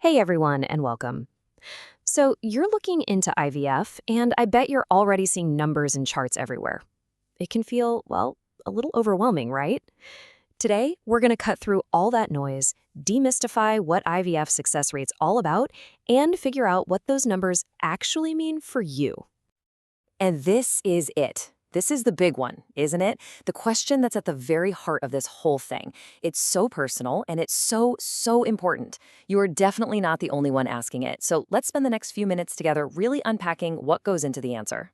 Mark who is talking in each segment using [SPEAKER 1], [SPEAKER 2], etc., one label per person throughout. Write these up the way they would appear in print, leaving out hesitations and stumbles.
[SPEAKER 1] Hey everyone, and welcome. So, you're looking into IVF, and I bet you're already seeing numbers and charts everywhere. It can feel, well, a little overwhelming, right? Today, we're going to cut through all that noise, demystify what IVF success rate's all about, and figure out what those numbers actually mean for you. And this is it. This is the big one, isn't it? The question that's at the very heart of this whole thing. It's so personal and it's so important. You are definitely not the only one asking it. So let's spend the next few minutes together really unpacking what goes into the answer.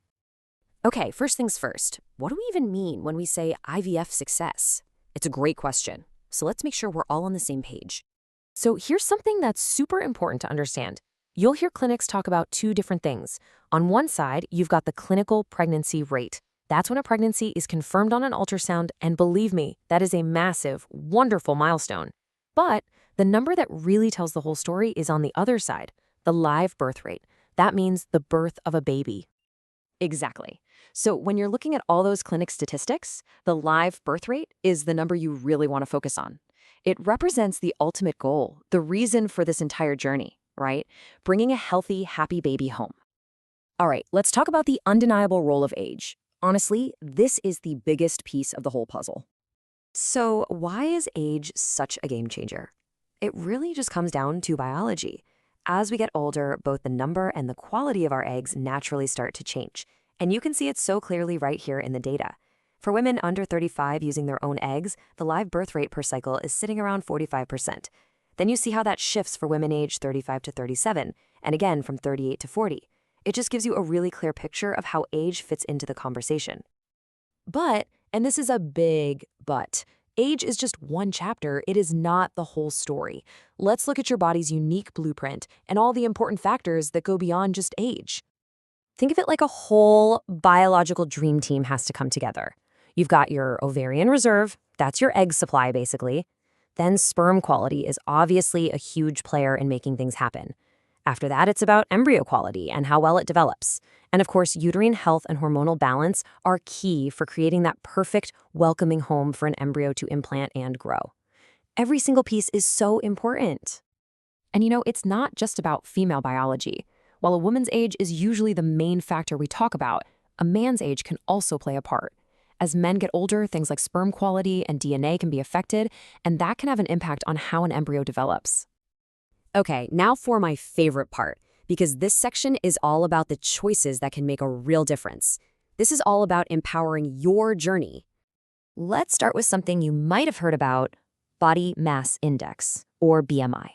[SPEAKER 1] Okay, first things first. What do we even mean when we say IVF success? It's a great question. So let's make sure we're all on the same page. So here's something that's super important to understand. You'll hear clinics talk about two different things. On one side, you've got the clinical pregnancy rate. That's when a pregnancy is confirmed on an ultrasound, and believe me, that is a massive, wonderful milestone. But the number that really tells the whole story is on the other side, the live birth rate. That means the birth of a baby. Exactly. So when you're looking at all those clinic statistics, the live birth rate is the number you really want to focus on. It represents the ultimate goal, the reason for this entire journey, right? Bringing a healthy, happy baby home. All right, let's talk about the undeniable role of age. Honestly, this is the biggest piece of the whole puzzle. So why is age such a game changer? It really just comes down to biology. As we get older, both the number and the quality of our eggs naturally start to change. And you can see it so clearly right here in the data. For women under 35 using their own eggs, the live birth rate per cycle is sitting around 45%. Then you see how that shifts for women aged 35 to 37, and again from 38 to 40. It just gives you a really clear picture of how age fits into the conversation. But, and this is a big but, age is just one chapter. It is not the whole story. Let's look at your body's unique blueprint and all the important factors that go beyond just age. Think of it like a whole biological dream team has to come together. You've got your ovarian reserve, that's your egg supply basically. Then sperm quality is obviously a huge player in making things happen. After that, it's about embryo quality and how well it develops. And of course, uterine health and hormonal balance are key for creating that perfect, welcoming home for an embryo to implant and grow. Every single piece is so important. And it's not just about female biology. While a woman's age is usually the main factor we talk about, a man's age can also play a part. As men get older, things like sperm quality and DNA can be affected, and that can have an impact on how an embryo develops. Okay, now for my favorite part, because this section is all about the choices that can make a real difference. This is all about empowering your journey. Let's start with something you might have heard about, body mass index, or BMI.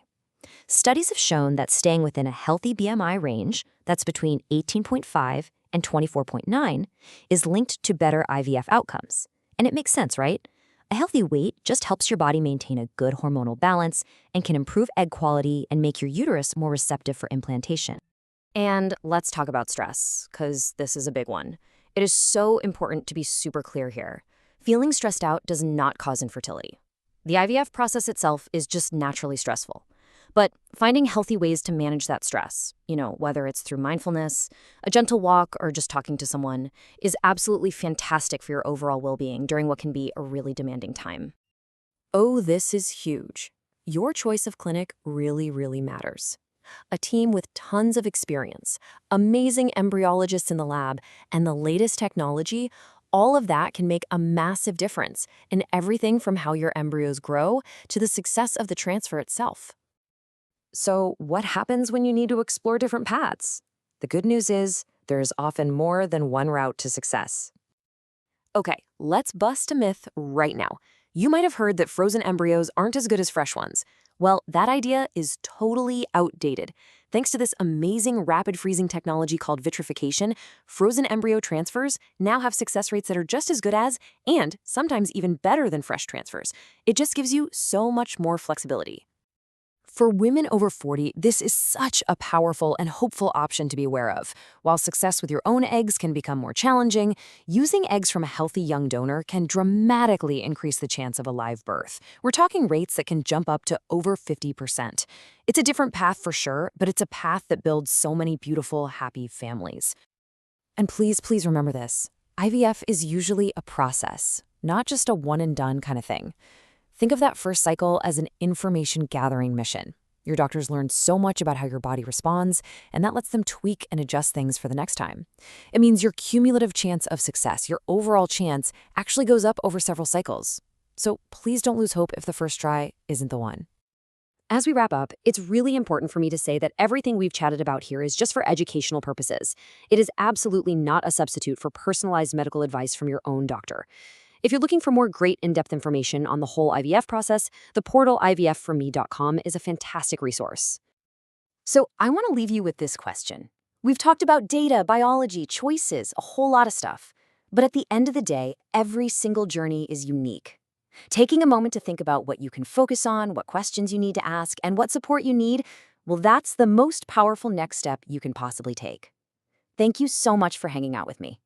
[SPEAKER 1] Studies have shown that staying within a healthy BMI range, that's between 18.5 and 24.9, is linked to better IVF outcomes. And it makes sense, right? A healthy weight just helps your body maintain a good hormonal balance and can improve egg quality and make your uterus more receptive for implantation. And let's talk about stress, because this is a big one. It is so important to be super clear here. Feeling stressed out does not cause infertility. The IVF process itself is just naturally stressful. But finding healthy ways to manage that stress, whether it's through mindfulness, a gentle walk, or just talking to someone, is absolutely fantastic for your overall well-being during what can be a really demanding time. Oh, this is huge. Your choice of clinic really matters. A team with tons of experience, amazing embryologists in the lab, and the latest technology, all of that can make a massive difference in everything from how your embryos grow to the success of the transfer itself. So what happens when you need to explore different paths? The good news is there's often more than one route to success. Okay, let's bust a myth right now. You might have heard that frozen embryos aren't as good as fresh ones. Well, that idea is totally outdated. Thanks to this amazing rapid freezing technology called vitrification, frozen embryo transfers now have success rates that are just as good as, and sometimes even better than fresh transfers. It just gives you so much more flexibility. For women over 40, this is such a powerful and hopeful option to be aware of. While success with your own eggs can become more challenging, using eggs from a healthy young donor can dramatically increase the chance of a live birth. We're talking rates that can jump up to over 50%. It's a different path for sure, but it's a path that builds so many beautiful, happy families. And please remember this. IVF is usually a process, not just a one-and-done kind of thing. Think of that first cycle as an information-gathering mission. Your doctors learn so much about how your body responds, and that lets them tweak and adjust things for the next time. It means your cumulative chance of success, your overall chance, actually goes up over several cycles. So please don't lose hope if the first try isn't the one. As we wrap up, it's really important for me to say that everything we've chatted about here is just for educational purposes. It is absolutely not a substitute for personalized medical advice from your own doctor. If you're looking for more great in-depth information on the whole IVF process, the portal ivfforme.com is a fantastic resource. So I want to leave you with this question. We've talked about data, biology, choices, a whole lot of stuff. But at the end of the day, every single journey is unique. Taking a moment to think about what you can focus on, what questions you need to ask, and what support you need, well, that's the most powerful next step you can possibly take. Thank you so much for hanging out with me.